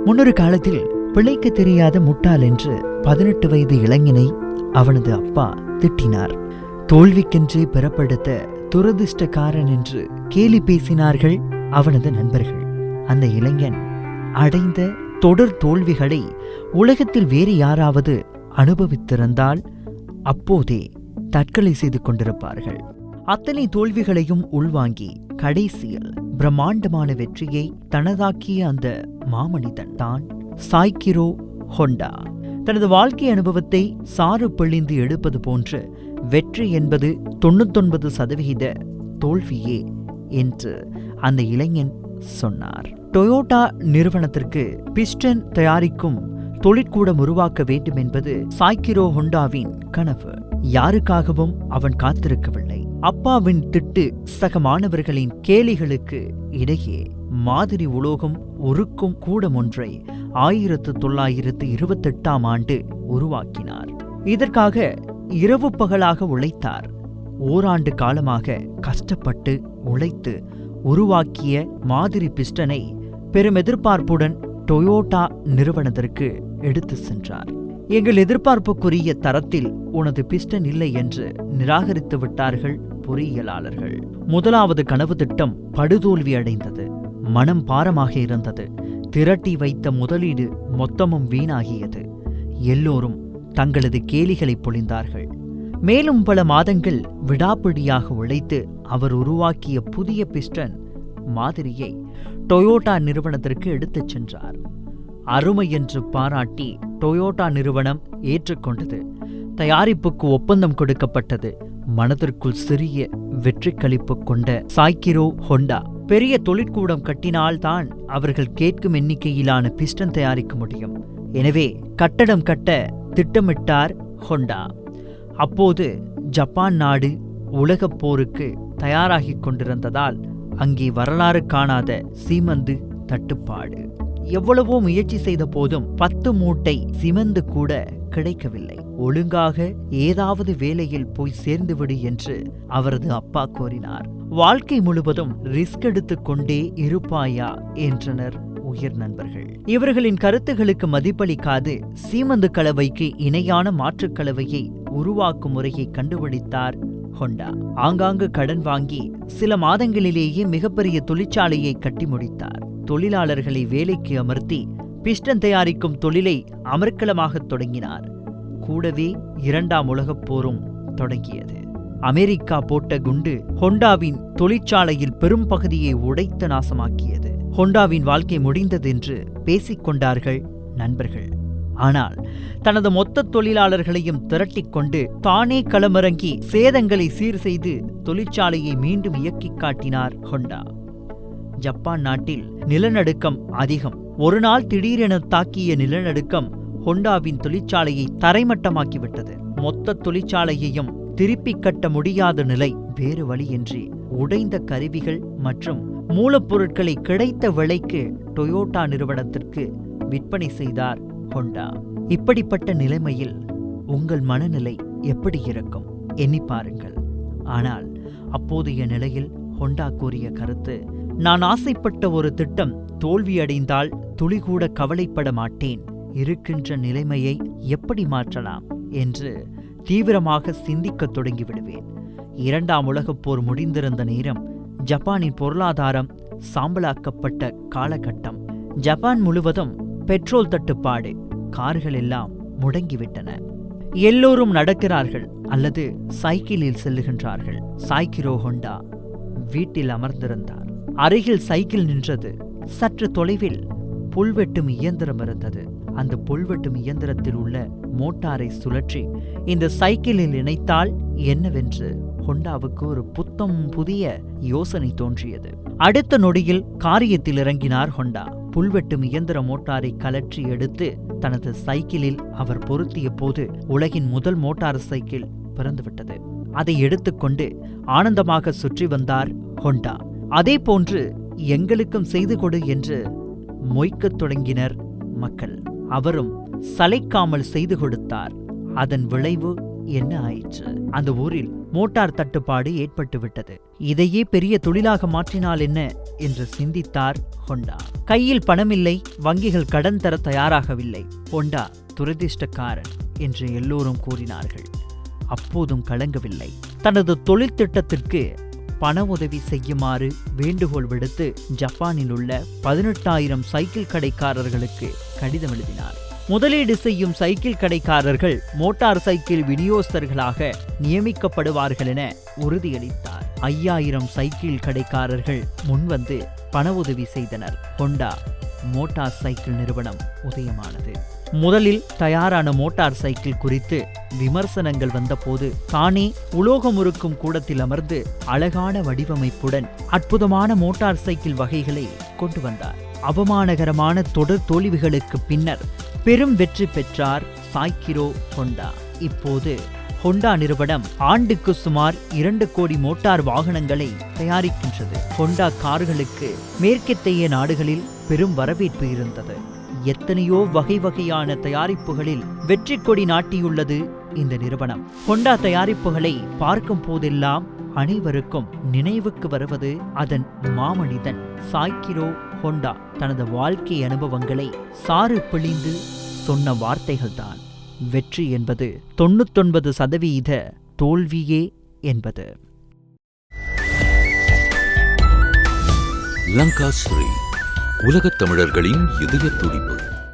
முன்னொரு காலத்தில் பிழைக்க தெரியாத முட்டாள் என்று 18 வயது இளைஞனை அவனது அப்பா திட்டினார். தோல்விக்கென்றே பெறப்படுத்த துரதிர்ஷ்டக்காரன் என்று கேலி பேசினார்கள் அவனது நண்பர்கள். அந்த இளைஞன் அடைந்த தொடர் தோல்விகளை உலகத்தில் வேறு யாராவது அனுபவித்திருந்தால் அப்போதே தற்கொலை செய்து கொண்டிருப்பார்கள். அத்தனை தோல்விகளையும் உள்வாங்கி கடைசியில் பிரம்மாண்டமான வெற்றியை தனதாக்கிய அந்த மாமனிதன் தான் சாய்கிரோ ஹோண்டா. தனது வாழ்க்கை அனுபவத்தை சாறு பிழிந்து எடுப்பது போன்று வெற்றி என்பது 99% தோல்வியே என்று அந்த இளைஞன் சொன்னார். டொயோட்டா நிறுவனத்திற்கு பிஸ்டன் தயாரிக்கும் தொழிற்கூடம் உருவாக்க வேண்டும் என்பது சாய்கிரோ ஹோண்டாவின் கனவு. யாருக்காகவும் அவன் காத்திருக்கவில்லை. அப்பாவின் திட்டு, சக மாணவர்களின் கேலிகளுக்கு இடையே மாதிரி உலோகம் உருக்கும் கூடம் ஒன்றை 1928ஆம் ஆண்டு உருவாக்கினார். இதற்காக இரவு பகலாக உழைத்தார். ஓராண்டு காலமாக கஷ்டப்பட்டு உழைத்து உருவாக்கிய மாதிரி பிஸ்டனை பெரும் எதிர்பார்ப்புடன் டொயோட்டா நிறுவனத்திற்கு எடுத்து சென்றார். எங்கள் எதிர்பார்ப்புக்குரிய தரத்தில் உனது பிஸ்டன் இல்லை என்று நிராகரித்து விட்டார்கள் பொறியியலாளர்கள். முதலாவது கனவு திட்டம் படுதோல்வி அடைந்தது. மனம் பாரமாக இருந்தது. திரட்டி வைத்த முதலீடு மொத்தமும் வீணாகியது. எல்லோரும் தங்களது கேலிகளை பொழிந்தார்கள். மேலும் பல மாதங்கள் விடாப்பிடியாக உழைத்து அவர் உருவாக்கிய புதிய பிஸ்டன் மாதிரியை டொயோட்டா நிறுவனத்திற்கு எடுத்துச் சென்றார். அருமை என்று பாராட்டி டொயோட்டா நிறுவனம் ஏற்றுக்கொண்டது. தயாரிப்புக்கு ஒப்பந்தம் கொடுக்கப்பட்டது. மனதிற்குள் சிறிய வெற்றி களிப்பு கொண்ட சாய்கிரோ ஹோண்டா பெரிய தொழிற்கூடம் கட்டினால்தான் அவர்கள் கேட்கும் எண்ணிக்கையிலான பிஸ்டன் தயாரிக்க முடியும். எனவே கட்டடம் கட்ட திட்டமிட்டார் ஹோண்டா. அப்போது ஜப்பான் நாடு உலகப் போருக்கு தயாராகிக் கொண்டிருந்ததால் அங்கே வரலாறு காணாத சீமந்து தட்டுப்பாடு. எவ்வளவோ முயற்சி செய்த போதும் 10 மூட்டை சிமெந்து கூட கிடைக்கவில்லை. ஒழுங்காக ஏதாவது வேலையில் போய் சேர்ந்துவிடு என்று அவரது அப்பா கோரினார். வாழ்க்கை முழுவதும் ரிஸ்க் எடுத்துக் கொண்டே இருப்பாயா என்றனர் உயர் நண்பர்கள். இவர்களின் கருத்துகளுக்கு மதிப்பளிக்காது சீமந்து கலவைக்கு இணையான மாற்றுக் கலவையை உருவாக்கும் முறையை கண்டுபிடித்தார் ஹோண்டா. ஆங்காங்கு கடன் வாங்கி சில மாதங்களிலேயே மிகப்பெரிய தொழிற்சாலையை கட்டி முடித்தார். தொழிலாளர்களை வேலைக்கு அமர்த்தி பிஸ்டன் தயாரிக்கும் தொழிலை அமர்க்கலமாகத் தொடங்கினார். கூடவே 2ஆம் உலகப் போரும் தொடங்கியது. அமெரிக்கா போட்ட குண்டு ஹோண்டாவின் தொழிற்சாலையில் பெரும் பகுதியை உடைத்து நாசமாக்கியது. ஹோண்டாவின் வாழ்க்கை முடிந்ததென்று பேசிக்கொண்டார்கள் நண்பர்கள். ஆனால் தனது மொத்த தொழிலாளர்களையும் திரட்டிக் கொண்டு தானே களமிறங்கி சேதங்களை சீர் செய்து தொழிற்சாலையை மீண்டும் இயக்கிக் காட்டினார் ஹோண்டா. ஜப்பான் நாட்டில் நிலநடுக்கம் அதிகம். ஒரு நாள் திடீரென தாக்கிய நிலநடுக்கம் ஹோண்டாவின் தொழிற்சாலையை தரைமட்டமாக்கிவிட்டது. மொத்த தொழிற்சாலையையும் திருப்பிக் கட்ட முடியாத நிலை. வேறு வழியின்றி உடைந்த கருவிகள் மற்றும் மூலப்பொருட்களை கிடைத்த விலைக்கு டொயோட்டா நிறுவனத்திற்கு விற்பனை செய்தார் ஹோண்டா. இப்படிப்பட்ட நிலைமையில் உங்கள் மனநிலை எப்படி இருக்கும் எண்ணி பாருங்கள். ஆனால் அப்போதைய நிலையில் ஹோண்டா கூறிய கருத்து, நான் ஆசைப்பட்ட ஒரு திட்டம் தோல்வியடைந்தால் துளிகூட கவலைப்பட மாட்டேன். இருக்கின்ற நிலைமையை எப்படி மாற்றலாம் என்று தீவிரமாக சிந்திக்கத் தொடங்கிவிடுவேன். 2ஆம் உலகப் போர் முடிந்திருந்த நேரம். ஜப்பானின் பொருளாதாரம் சாம்பலாக்கப்பட்ட காலகட்டம். ஜப்பான் முழுவதும் பெட்ரோல் தட்டுப்பாடு. கார்கள் எல்லாம் முடங்கிவிட்டன. எல்லோரும் நடக்கிறார்கள் அல்லது சைக்கிளில் செல்லுகின்றார்கள். சாய்கிரோ ஹோண்டா வீட்டில் அமர்ந்திருந்தார். அருகில் சைக்கிள் நின்றது. சற்று தொலைவில் புல்வெட்டும் இயந்திரம் இருந்தது. அந்த புல்வெட்டும் இயந்திரத்தில் உள்ள மோட்டாரை சுழற்றி இந்த சைக்கிளில் இணைத்தால் என்னவென்று ஹோண்டாவுக்கு ஒரு புதிய யோசனை தோன்றியது. அடுத்த நொடியில் காரியத்தில் இறங்கினார் ஹோண்டா. புல்வெட்டும் இயந்திர மோட்டாரை கலற்றி எடுத்து தனது சைக்கிளில் அவர் பொருத்திய போது உலகின் முதல் மோட்டார் சைக்கிள் பிறந்துவிட்டது. அதை எடுத்துக்கொண்டு ஆனந்தமாக சுற்றி வந்தார் ஹோண்டா. அதே போன்று எங்களுக்கும் செய்து கொடு என்று மொய்க்கத் தொடங்கினர் மக்கள். அவரும் சளைக்காமல் செய்து கொடுத்தார். அதன் விளைவு என்ன ஆயிற்று? அந்த ஊரில் மோட்டார் தட்டுப்பாடு ஏற்பட்டுவிட்டது. இதையே பெரிய தொழிலாக மாற்றினால் என்ன என்று சிந்தித்தார் ஹோண்டா. கையில் பணமில்லை, வங்கிகள் கடன் தர தயாராகவில்லை. ஹோண்டா துரதிர்ஷ்டக்காரன் என்று எல்லோரும் கூறினார்கள். அப்போதும் கலங்கவில்லை. தனது தொழில் திட்டத்திற்கு பண உதவி செய்யுமாறு வேண்டுகோள் விடுத்து ஜப்பானில் உள்ள 18,000 சைக்கிள் கடைக்காரர்களுக்கு கடிதம் எழுதினார். முதலீடு செய்யும் சைக்கிள் கடைக்காரர்கள் மோட்டார் சைக்கிள் விநியோகஸ்தர்களாக நியமிக்கப்படுவார்கள் என உறுதியளித்தார். 5,000 சைக்கிள் கடைக்காரர்கள் முன்வந்து பண உதவி செய்தனர். ஹோண்டா மோட்டார் சைக்கிள் நிறுவனம் உதயமானது. முதலில் தயாரான மோட்டார் சைக்கிள் குறித்து விமர்சனங்கள் வந்தபோது தானே உலோகம் உருக்கும் கூடத்தில் அமர்ந்து அழகான வடிவமைப்புடன் அற்புதமான மோட்டார் சைக்கிள் வகைகளை கொண்டு வந்தார். அவமானகரமான தொடர் தோல்விகளுக்கு பின்னர் பெரும் வெற்றி பெற்றார் சாய்கிரோ ஹோண்டா. இப்போது ஹோண்டா நிறுவனம் ஆண்டுக்கு சுமார் 2 கோடி மோட்டார் வாகனங்களை தயாரிக்கின்றது. ஹோண்டா கார்களுக்கு மேற்கத்திய நாடுகளில் பெரும் வரவேற்பு இருந்தது. எத்தனையோ வகை வகையான தயாரிப்புகளில் வெற்றி கொடி நாட்டியுள்ளது இந்த நிறுவனம். ஹோண்டா தயாரிப்புகளை பார்க்கும் போதெல்லாம் அனைவருக்கும் நினைவுக்கு வருவது அதன் மாமனிதன் சாய்கிரோ ஹோண்டா தனது வாழ்க்கை அனுபவங்களை சாறு பிழிந்து சொன்ன வார்த்தைகள்தான். வெற்றி என்பது 99% தோல்வியே என்பது. லங்காஸ்ரீ, உலகத் தமிழர்களின் இதய துடிப்பு.